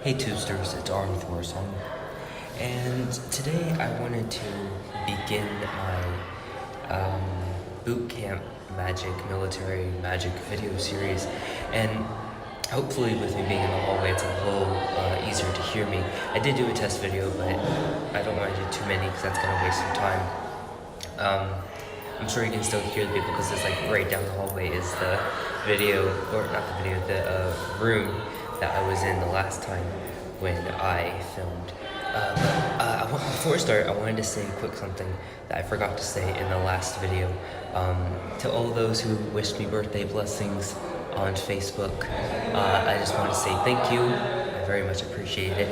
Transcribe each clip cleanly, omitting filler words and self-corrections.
Hey Tubesters, it's Arm Thorson, and today I wanted to begin my boot camp military magic video series, and hopefully with me being in the hallway it's a little easier to hear me. I did do a test video, but I don't want to do too many because that's going to waste some time. I'm sure you can still hear the people because it's like right down the hallway is the video, or not the video, the room that I was in the last time when I filmed. Before I start, I wanted to say quick something that I forgot to say in the last video. To all those who wished me birthday blessings on Facebook, I just want to say thank you. I very much appreciate it.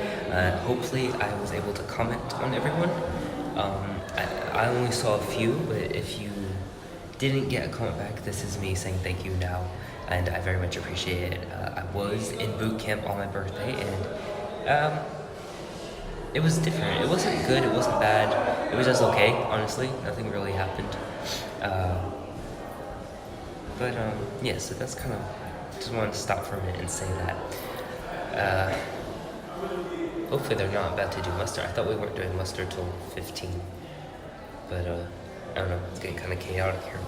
Hopefully I was able to comment on everyone. I only saw a few, but if you didn't get a comment back, this is me saying thank you now, and I very much appreciate it. I was in boot camp on my birthday, and it was different. It wasn't good, it wasn't bad, it was just okay, honestly. Nothing really happened. Yeah, so that's kind of, just wanted to stop for a minute and say that. Hopefully they're not about to do muster. I thought we weren't doing muster till 15, but I don't know, it's getting kind of chaotic here.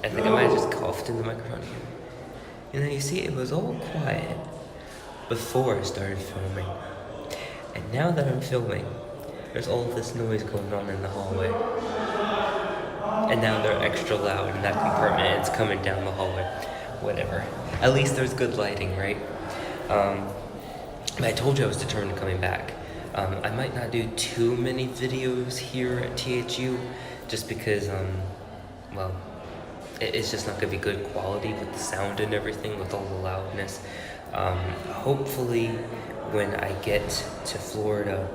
I think I might have just coughed in the microphone here. And then you see, it was all quiet before I started filming. And now that I'm filming, there's all this noise going on in the hallway. And now they're extra loud in that compartment, and it's coming down the hallway. Whatever. At least there's good lighting, right? I told you I was determined to coming back. I might not do too many videos here at THU, just because, well, it's just not going to be good quality with the sound and everything, with all the loudness. Hopefully, when I get to Florida,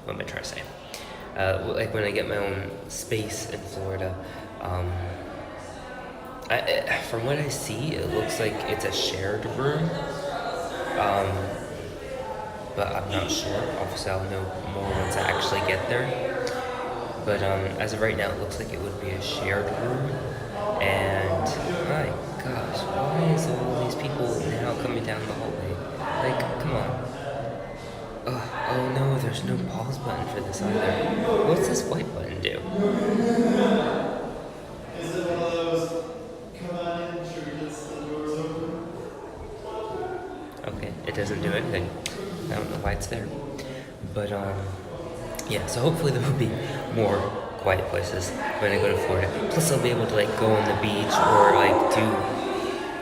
what am I trying to say? Like when I get my own space in Florida, from what I see, it looks like it's a shared room. But I'm not sure. Obviously, I'll know more once I actually get there. But as of right now, it looks like it would be a shared room. And my gosh, why is all these people now coming down the hallway? Like, come on. Oh no, there's no pause button for this either. What's this white button do? Is it one of those command triggers the doors open? Okay, it doesn't do anything. I don't know why it's there. But yeah, so hopefully there will be more quiet places when I go to Florida. Plus I'll be able to like go on the beach or like do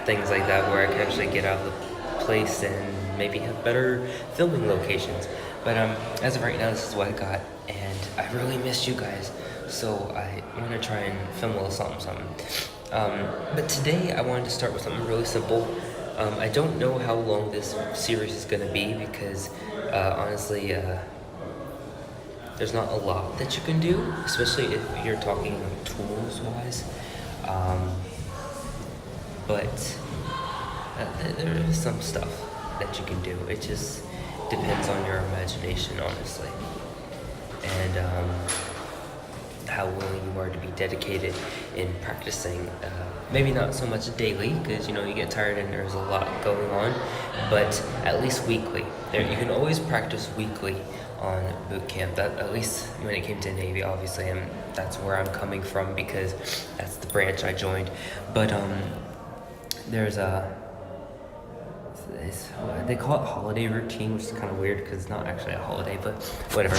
things like that where I can actually get out of the place and maybe have better filming locations. But as of right now, this is what I got, and I really missed you guys, so I'm gonna try and film a little something. But today I wanted to start with something really simple. I don't know how long this series is gonna be because honestly, there's not a lot that you can do, especially if you're talking tools-wise. But there is some stuff that you can do. It just depends on your imagination, honestly, and how willing you are to be dedicated in practicing. Maybe not so much daily, because you get tired and there's a lot going on, but at least weekly. You can always practice weekly on boot camp. That, at least when it came to Navy, obviously, and that's where I'm coming from because that's the branch I joined. But there's they call it holiday routine, which is kind of weird because it's not actually a holiday, but whatever.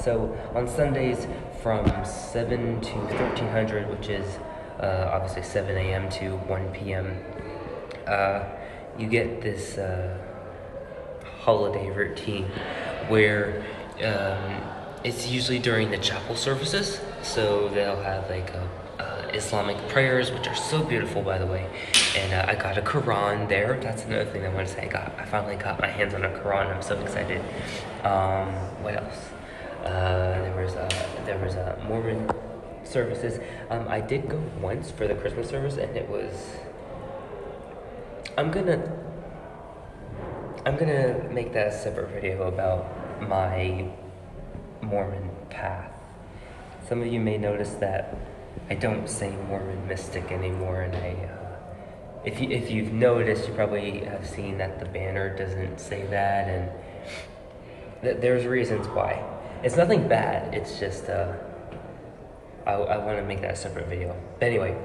So on Sundays from 7 to 1300, which is obviously 7 a.m. to 1 p.m., you get this holiday routine where it's usually during the chapel services. So they'll have like Islamic prayers, which are so beautiful, by the way. And I got a Quran there. That's another thing I want to say. I finally got my hands on a Quran. I'm so excited. What else? There was Mormon services. I did go once for the Christmas service, and it was. I'm gonna make that a separate video about my Mormon path. Some of you may notice that I don't say Mormon mystic anymore, and I if you've noticed, you probably have seen that the banner doesn't say that, and there's reasons why. It's nothing bad. It's just I want to make that a separate video. But anyway,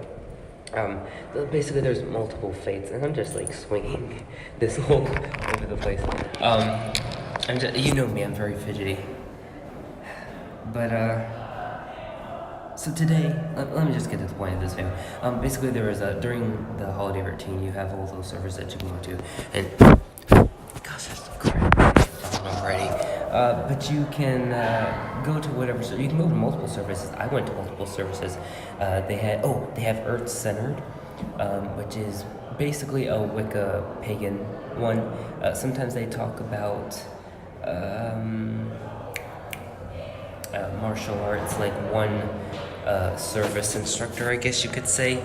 basically there's multiple fates, and I'm just like swinging this whole over the place. You know me, I'm very fidgety. But so today, let me just get to the point of this video. Basically there was during the holiday routine, you have all those servers that you go to, and gosh, that's so crap already. But you can go to whatever. So you can go to multiple services. I went to multiple services. They have Earth Centered, which is basically a Wicca pagan one. Sometimes they talk about martial arts, like one service instructor, I guess you could say.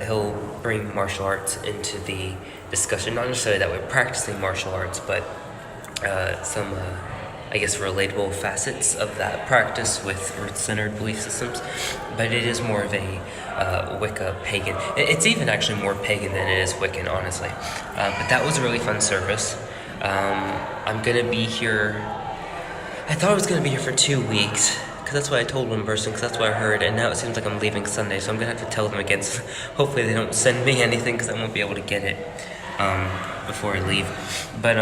He'll bring martial arts into the discussion, not necessarily that we're practicing martial arts, but some I guess relatable facets of that practice with Earth-centered belief systems. But it is more of a Wicca pagan. It's even actually more pagan than it is Wiccan, honestly. But that was a really fun service. I'm gonna be here. I thought I was gonna be here for 2 weeks, because that's what I told one person, because that's what I heard, and now it seems like I'm leaving Sunday, so I'm gonna have to tell them again. So hopefully they don't send me anything, because I won't be able to get it before I leave. But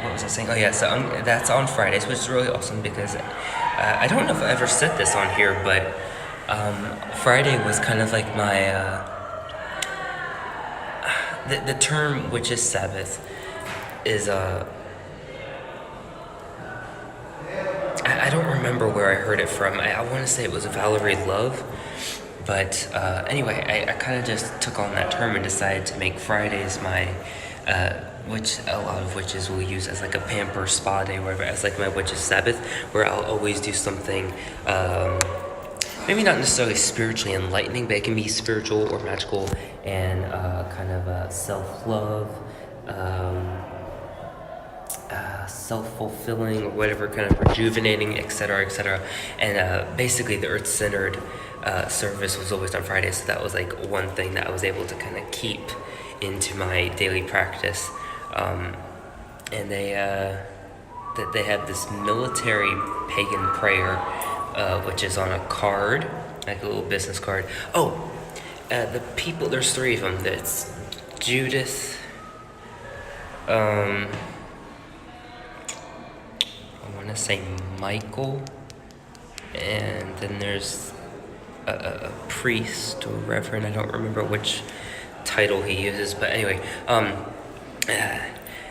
what was I saying? Oh yeah, so that's on Fridays, which is really awesome, because I don't know if I ever said this on here, but Friday was kind of like my the term which is Sabbath is I don't remember where I heard it from. I want to say it was Valerie Love, but anyway, I kind of just took on that term and decided to make Fridays my which a lot of witches will use as like a pamper spa day, whatever, as like my witch's Sabbath, where I'll always do something maybe not necessarily spiritually enlightening, but it can be spiritual or magical and kind of self-love, self-fulfilling, or whatever, kind of rejuvenating, etc., etc. And basically the Earth-centered service was always on Friday, so that was like one thing that I was able to kind of keep into my daily practice. And they have this military pagan prayer, which is on a card, like a little business card. Oh, the people, there's 3 of them. That's Judith, I want to say Michael, and then there's a priest or reverend. I don't remember which title he uses, but anyway,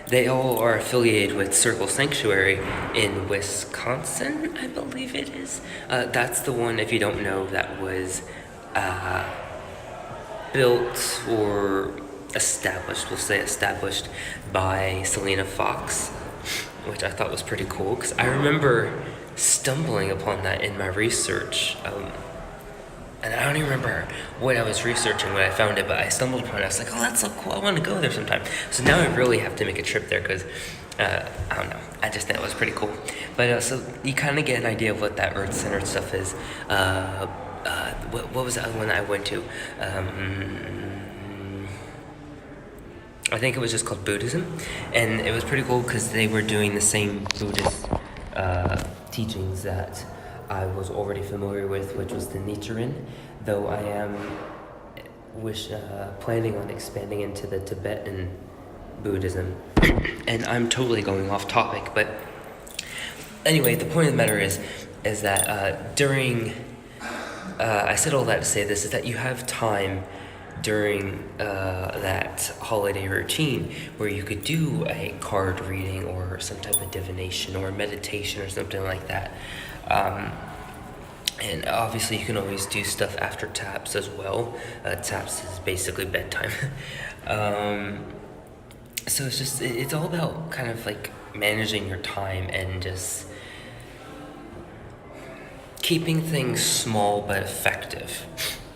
they all are affiliated with Circle Sanctuary in Wisconsin, I believe it is. That's the one, if you don't know, that was built or established, we'll say established, by Selena Fox, which I thought was pretty cool, because I remember stumbling upon that in my research. And I don't even remember what I was researching when I found it, but I stumbled upon it. I was like, oh, that's so cool. I want to go there sometime. So now I really have to make a trip there, because, I don't know. I just thought it was pretty cool. But so you kind of get an idea of what that Earth-centered stuff is. What was the other one I went to? I think it was just called Buddhism. And it was pretty cool because they were doing the same Buddhist teachings that I was already familiar with, which was the Nichiren, though I am planning on expanding into the Tibetan Buddhism. And I'm totally going off topic, but anyway, the point of the matter is that during, I said all that to say this, is that you have time during that holiday routine where you could do a card reading or some type of divination or meditation or something like that. And obviously you can always do stuff after taps as well. Taps is basically bedtime. So it's all about kind of like managing your time and just keeping things small but effective.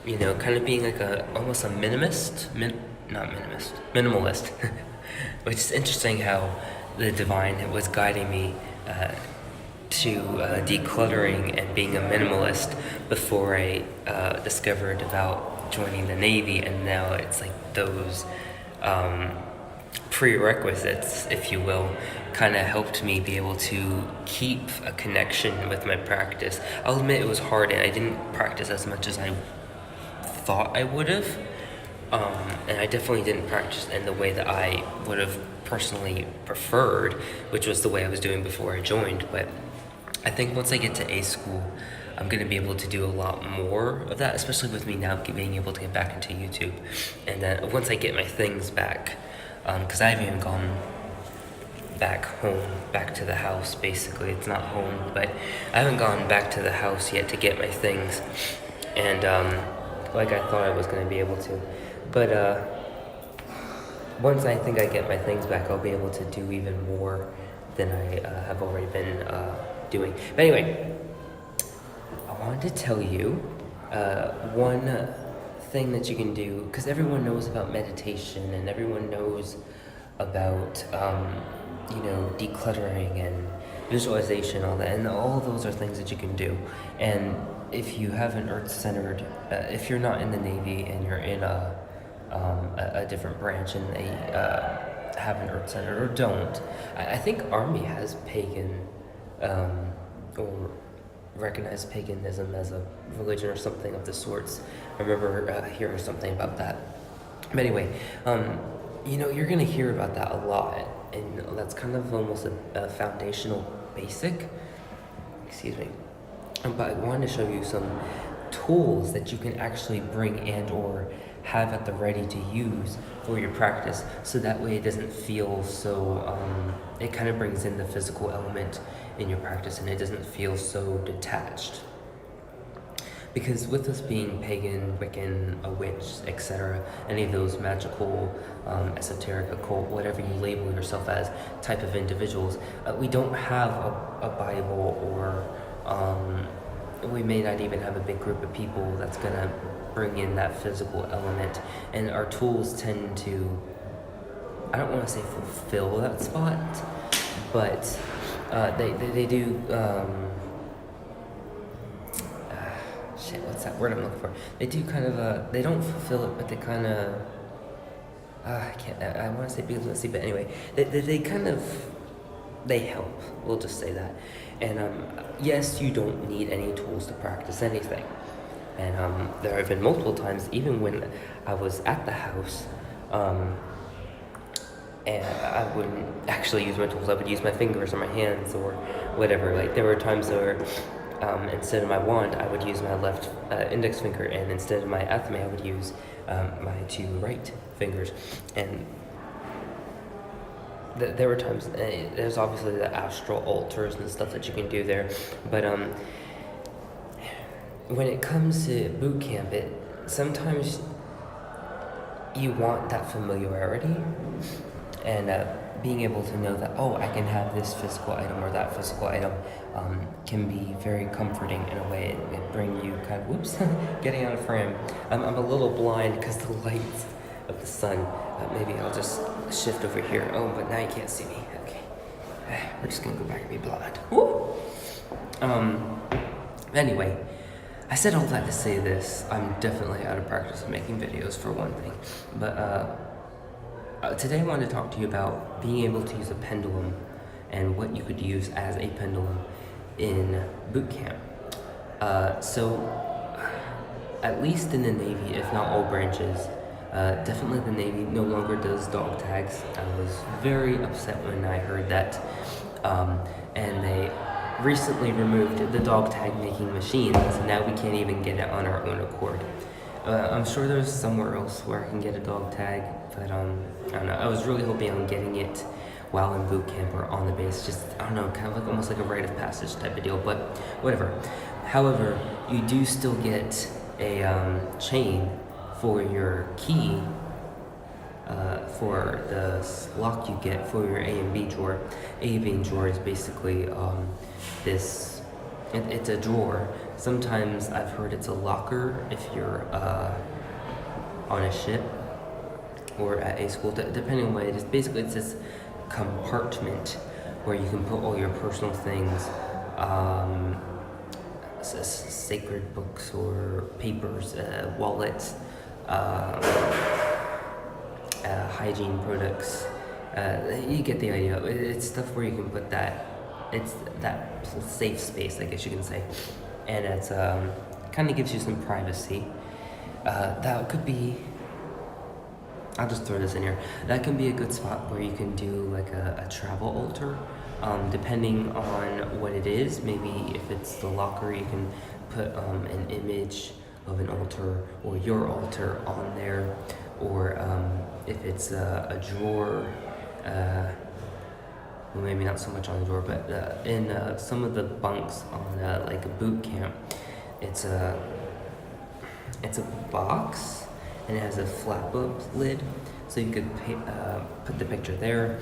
You know, kind of being like almost a minimalist, which is interesting how the divine was guiding me to decluttering and being a minimalist before I discovered about joining the Navy, and now it's like those prerequisites, if you will, kind of helped me be able to keep a connection with my practice. I'll admit it was hard, and I didn't practice as much as I thought I would have, and I definitely didn't practice in the way that I would have personally preferred, which was the way I was doing before I joined. But I think once I get to A school, I'm going to be able to do a lot more of that, especially with me now being able to get back into YouTube. And then once I get my things back, because I haven't even gone back home, back to the house, basically. It's not home, but I haven't gone back to the house yet to get my things. And like I thought I was going to be able to. But once I think I get my things back, I'll be able to do even more than I have already been doing. But anyway, I wanted to tell you one thing that you can do, because everyone knows about meditation and everyone knows about decluttering and visualization, all that, and all those are things that you can do. And if you have an earth-centered, if you're not in the Navy and you're in a different branch and they have an earth-centered or don't, I think Army has pagan or recognize paganism as a religion or something of the sorts. I remember hearing something about that. But anyway, you're going to hear about that a lot, and that's kind of almost a foundational basic. Excuse me. But I wanted to show you some tools that you can actually bring and or have at the ready to use for your practice, so that way it doesn't feel so, it kind of brings in the physical element in your practice and it doesn't feel so detached. Because with us being pagan, Wiccan, a witch, etc., any of those magical, esoteric, occult, whatever you label yourself as, type of individuals, we don't have a Bible, or we may not even have a big group of people that's going to bring in that physical element. And our tools tend to, I don't want to say fulfill that spot, but they do, what's that word I'm looking for? They do kind of, they don't fulfill it, but they kind of, I want to say businessy, but anyway, they kind of, they help, we'll just say that. And yes, you don't need any tools to practice anything. And there have been multiple times, even when I was at the house, and I wouldn't actually use my tools, I would use my fingers or my hands or whatever. Like, there were times where instead of my wand, I would use my left index finger, and instead of my athame, I would use my two right fingers. And there were times, there's obviously the astral altars and stuff that you can do there, but when it comes to boot camp, sometimes you want that familiarity and being able to know that, oh, I can have this physical item or that physical item can be very comforting in a way. It bring you kind of, whoops, getting out of frame. I'm a little blind because the lights of the sun. Maybe I'll just shift over here. Oh, but now you can't see me. Okay. We're just going to go back and be blind. Woo! Anyway, I said all that to say this. I'm definitely out of practice of making videos, for one thing. But today I wanted to talk to you about being able to use a pendulum and what you could use as a pendulum in boot camp. So, at least in the Navy, if not all branches, definitely the Navy no longer does dog tags. I was very upset when I heard that, and they recently removed the dog tag making machines, so now we can't even get it on our own accord. I'm sure there's somewhere else where I can get a dog tag, but I don't know. I was really hoping on getting it while in boot camp or on the base, just, I don't know, kind of like almost like a rite of passage type of deal, but whatever. However, you do still get a chain for your key, for the lock you get for your A and B drawer. A and B drawer is basically it's a drawer. Sometimes I've heard it's a locker if you're on a ship or at a school, depending on what it is. Basically, it's this compartment where you can put all your personal things sacred books or papers, wallets, hygiene products. You get the idea. It's stuff where you can put that. It's that safe space, I guess you can say, and it's kind of gives you some privacy. That could be. I'll just throw this in here. That can be a good spot where you can do like a travel altar. Depending on what it is, maybe if it's the locker, you can put an image of an altar or your altar on there, or if it's a drawer, well, maybe not so much on the drawer, but in some of the bunks on like a boot camp, it's a box and it has a flap up lid, so you could put the picture there.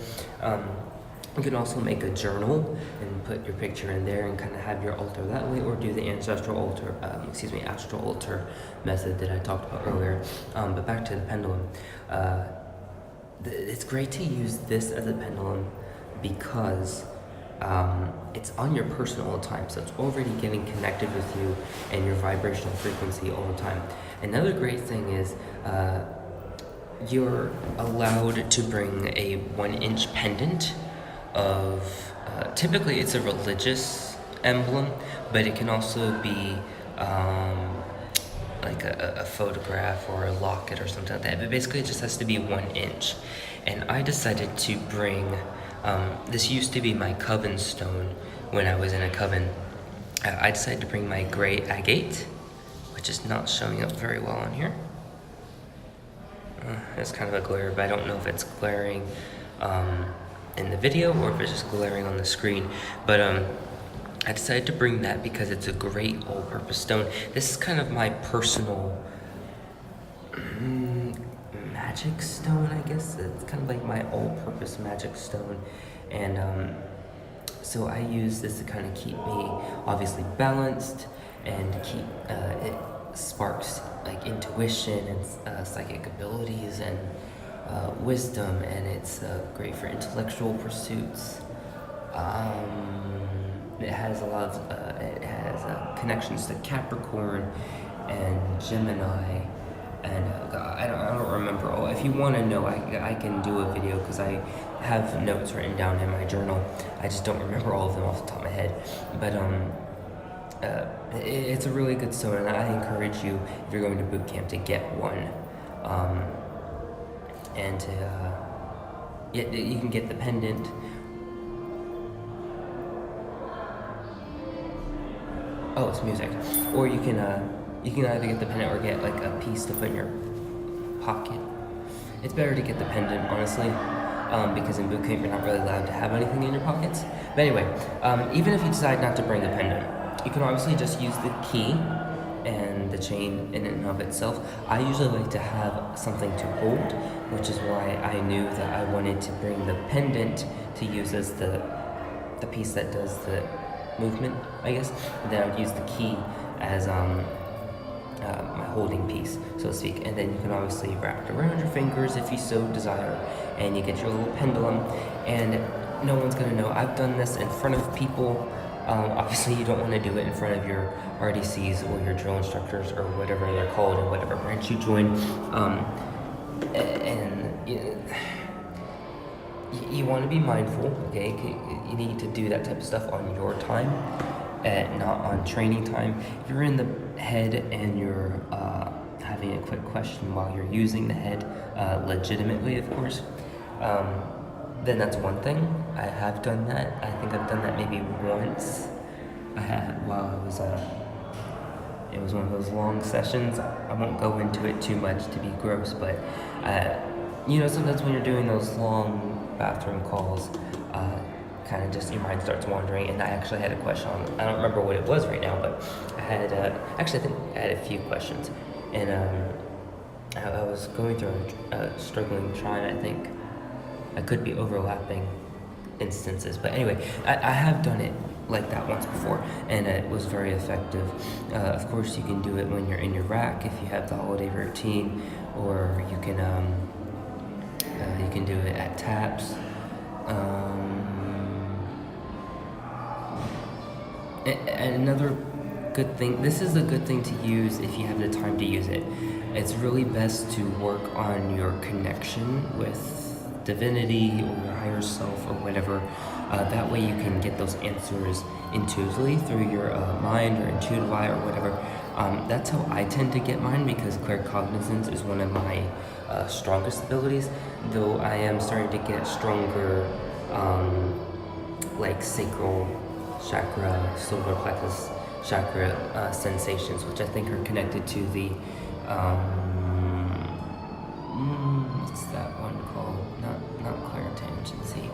You can also make a journal and put your picture in there and kind of have your altar that way, or do the astral altar method that I talked about earlier. But back to the pendulum. It's great to use this as a pendulum because it's on your person all the time, so it's already getting connected with you and your vibrational frequency all the time. Another great thing is you're allowed to bring a 1-inch pendant of typically it's a religious emblem, but it can also be like a photograph or a locket or something like that. But basically it just has to be 1 inch. And I decided to bring this used to be my coven stone when I was in a coven. I decided to bring my gray agate, which is not showing up very well on here. It's kind of a glare, but I don't know if it's glaring in the video or if it's just glaring on the screen. But I decided to bring that because it's a great all-purpose stone. This is kind of my personal magic stone, I guess. It's kind of like my all-purpose magic stone. And so I use this to kind of keep me obviously balanced and keep it sparks like intuition and psychic abilities and wisdom, and it's great for intellectual pursuits. It has a lot of connections to Capricorn and Gemini, and I don't remember all. If you want to know, I can do a video because I have notes written down in my journal. I just don't remember all of them off the top of my head. But it's a really good stone, and I encourage you, if you're going to boot camp, to get one. And you can get the pendant. Oh, it's music. Or you can either get the pendant or get like a piece to put in your pocket. It's better to get the pendant, honestly, because in boot camp you're not really allowed to have anything in your pockets. But anyway, even if you decide not to bring the pendant, you can obviously just use the key and the chain in and of itself. I usually like to have something to hold, which is why I knew that I wanted to bring the pendant to use as the piece that does the movement, I guess. And then I would use the key as my holding piece, so to speak. And then you can obviously wrap it around your fingers if you so desire, and you get your little pendulum, and no one's gonna know. I've done this in front of people. Obviously you don't want to do it in front of your RDCs or your drill instructors or whatever they're called and whatever branch you join. And you want to be mindful, okay? You need to do that type of stuff on your time, not on training time. If you're in the head and you're having a quick question while you're using the head, legitimately, of course, then that's one thing. I have done that. I think I've done that maybe once. I had while I was it was one of those long sessions. I won't go into it too much to be gross, but sometimes when you're doing those long bathroom calls, kind of just your mind starts wandering. And I actually had a question on, I don't remember what it was right now, but I had actually I think I had a few questions, and I was going through a struggling time. I think I could be overlapping instances, but anyway, I have done it like that once before, and it was very effective. Of course, you can do it when you're in your rack if you have the holiday routine, or you can do it at taps. And another good thing, this is a good thing to use if you have the time to use it. It's really best to work on your connection with divinity or your higher self or whatever. That way you can get those answers intuitively through your mind or intuitive eye or whatever. That's how I tend to get mine, because claircognizance is one of my strongest abilities, though I am starting to get stronger like sacral chakra, solar plexus chakra sensations, which I think are connected to the what's that one called? Not clairtangency.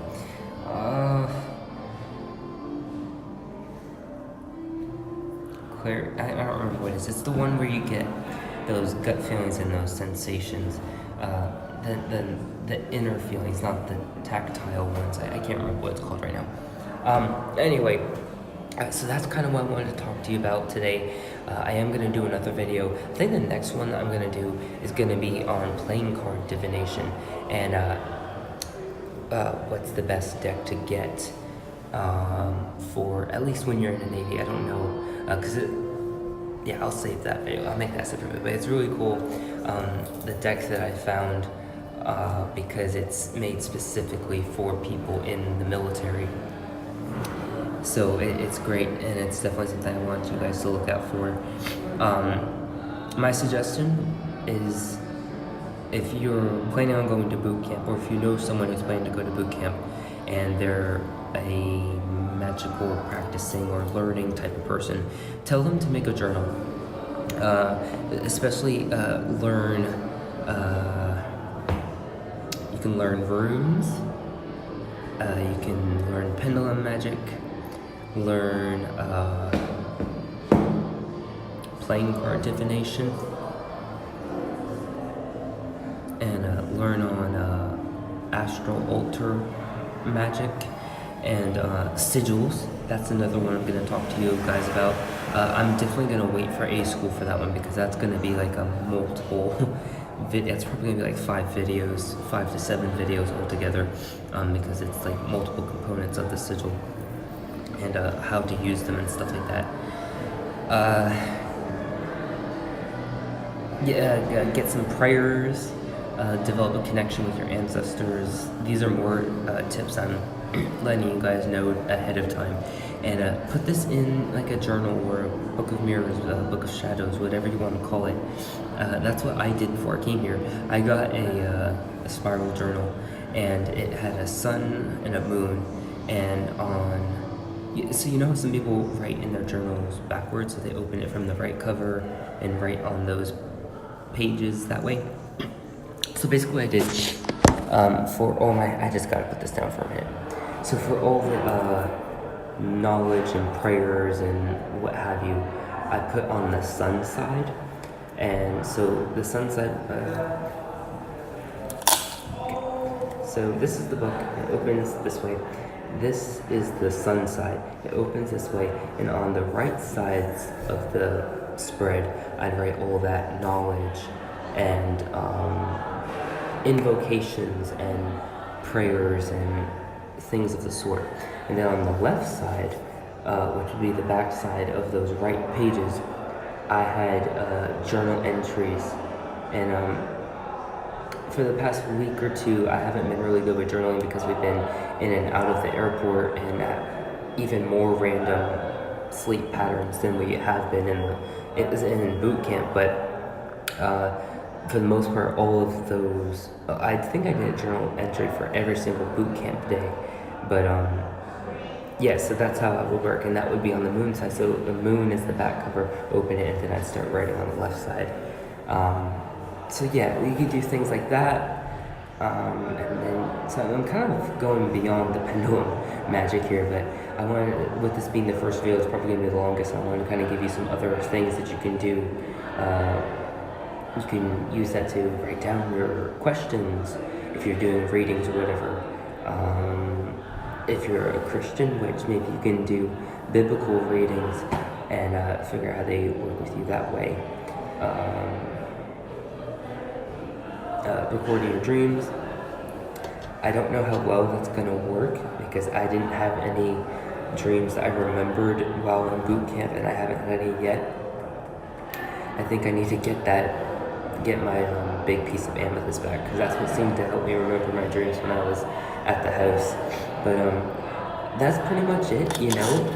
I don't remember what it is. It's the one where you get those gut feelings and those sensations. The inner feelings, not the tactile ones. I can't remember what it's called right now. Anyway, so that's kind of what I wanted to talk to you about today. I am going to do another video. I think the next one that I'm going to do is going to be on playing card divination and what's the best deck to get for, at least when you're in the Navy. I don't know, because yeah, I'll save that video. I'll make that separate, but it's really cool, the deck that I found, because it's made specifically for people in the military. So it's great, and it's definitely something I want you guys to look out for. My suggestion is, if you're planning on going to boot camp, or if you know someone who's planning to go to boot camp and they're a magical practicing or learning type of person, tell them to make a journal. Especially learn, you can learn runes, you can learn pendulum magic, learn playing card divination, and learn on astral altar magic, and sigils. That's another one I'm going to talk to you guys about. I'm definitely going to wait for A school for that one, because that's going to be like a multiple it's probably going to be like 5 to 7 videos altogether, because it's like multiple components of the sigil and how to use them and stuff like that. Get some prayers, develop a connection with your ancestors. These are more tips I'm letting you guys know ahead of time. And put this in like a journal or a book of mirrors, a book of shadows, whatever you want to call it. That's what I did before I came here. I got a spiral journal, and it had a sun and a moon, and so you know how some people write in their journals backwards, so they open it from the right cover and write on those pages that way? So basically what I did, for all my, I just gotta put this down for a minute. So for all the knowledge and prayers and what have you, I put on the sun side. And so the sun side, so this is the book. It opens this way. This is the sun side. It opens this way, and on the right sides of the spread, I'd write all that knowledge and invocations and prayers and things of the sort. And then on the left side, which would be the back side of those right pages, I had journal entries. And for the past week or two, I haven't been really good with journaling, because we've been in and out of the airport and at even more random sleep patterns than we have been in boot camp. But for the most part, all of those, I think I did a journal entry for every single boot camp day. But yeah, so that's how it would work, and that would be on the moon side. So the moon is the back cover, open it, and then I'd start writing on the left side. So yeah, you could do things like that. And then, so I'm kind of going beyond the pendulum magic here, but I wanted, with this being the first video, it's probably going to be the longest. I want to kind of give you some other things that you can do. You can use that to write down your questions if you're doing readings or whatever. If you're a Christian, which maybe you can do biblical readings and figure out how they work with you that way. Recording your dreams. I don't know how well that's going to work, because I didn't have any dreams that I remembered while in boot camp, and I haven't had any yet. I think I need to get my big piece of amethyst back, because that's what seemed to help me remember my dreams when I was at the house. But that's pretty much it, you know.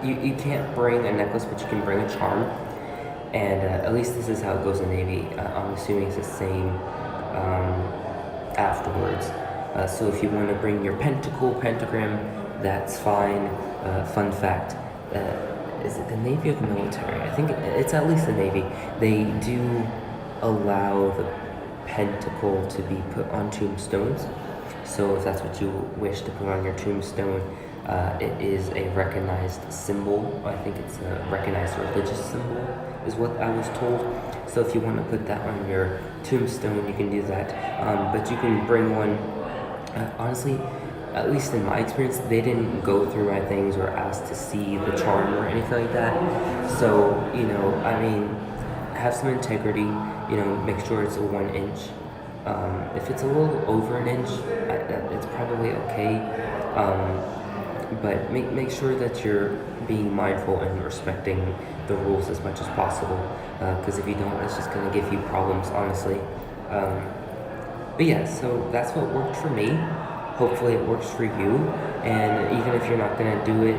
You can't bring a necklace, but you can bring a charm. And at least this is how it goes in Navy. I'm assuming it's the same afterwards. So if you want to bring your pentagram, that's fine. Fun fact, is it the Navy or the military? I think it's at least the Navy. They do allow the pentacle to be put on tombstones. So if that's what you wish to put on your tombstone, it is a recognized symbol. I think it's a recognized religious symbol, is what I was told. So if you want to put that on your tombstone, you can do that. But you can bring one. Honestly, at least in my experience, they didn't go through my things or ask to see the charm or anything like that. So, you know, I mean, have some integrity, you know, make sure it's a 1 inch. If it's a little over an inch, it's probably okay. But make sure that you're being mindful and respecting the rules as much as possible. Because if you don't, it's just going to give you problems, honestly. But yeah, so that's what worked for me. Hopefully it works for you. And even if you're not going to do it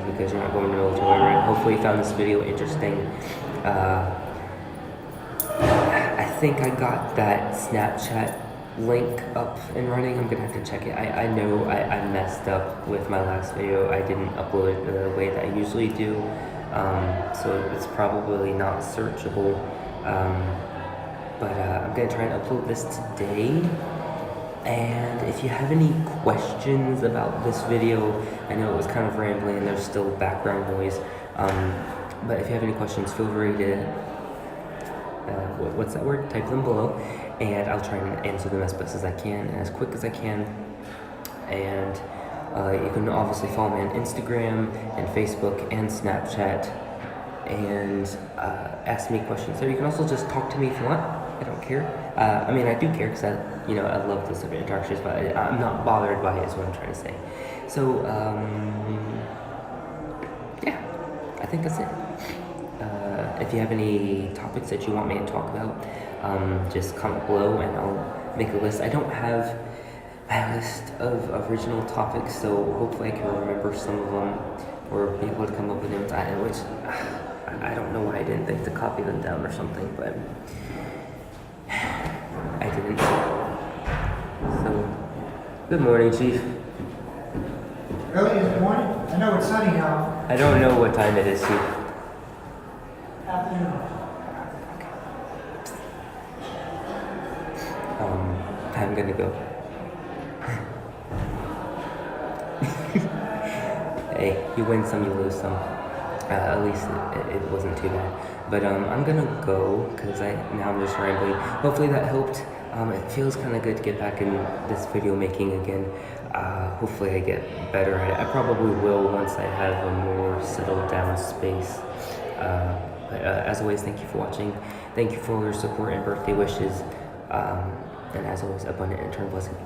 because you're not going to military, whatever, hopefully you found this video interesting. I think I got that Snapchat link up and running. I'm gonna have to check it. I know I messed up with my last video. I didn't upload it the way that I usually do, so it's probably not searchable. But I'm gonna try and upload this today. And if you have any questions about this video, I know it was kind of rambling and there's still background noise, but if you have any questions, feel free to what's that word? Type them below, and I'll try and answer them as best as I can and as quick as I can. And you can obviously follow me on Instagram and Facebook and Snapchat, and ask me questions. So you can also just talk to me if you want. I don't care. I mean, I do care because I love those sort of interactions, but I'm not bothered by it, is what I'm trying to say. So yeah, I think that's it. If you have any topics that you want me to talk about, just comment below and I'll make a list. I don't have a list of original topics, so hopefully I can remember some of them or be able to come up with names, which I don't know why I didn't think to copy them down or something, but I didn't. So, good morning, Chief. Early this morning? I know it's sunny now. I don't know what time it is, Chief. Afternoon. I'm gonna go. Hey, you win some, you lose some. At least it wasn't too bad. But I'm gonna go because now I'm just rambling. Hopefully that helped. It feels kind of good to get back in this video making again. Hopefully I get better at it. I probably will once I have a more settled down space. But as always, thank you for watching. Thank you for all your support and birthday wishes. And as always, abundant and eternal blessing.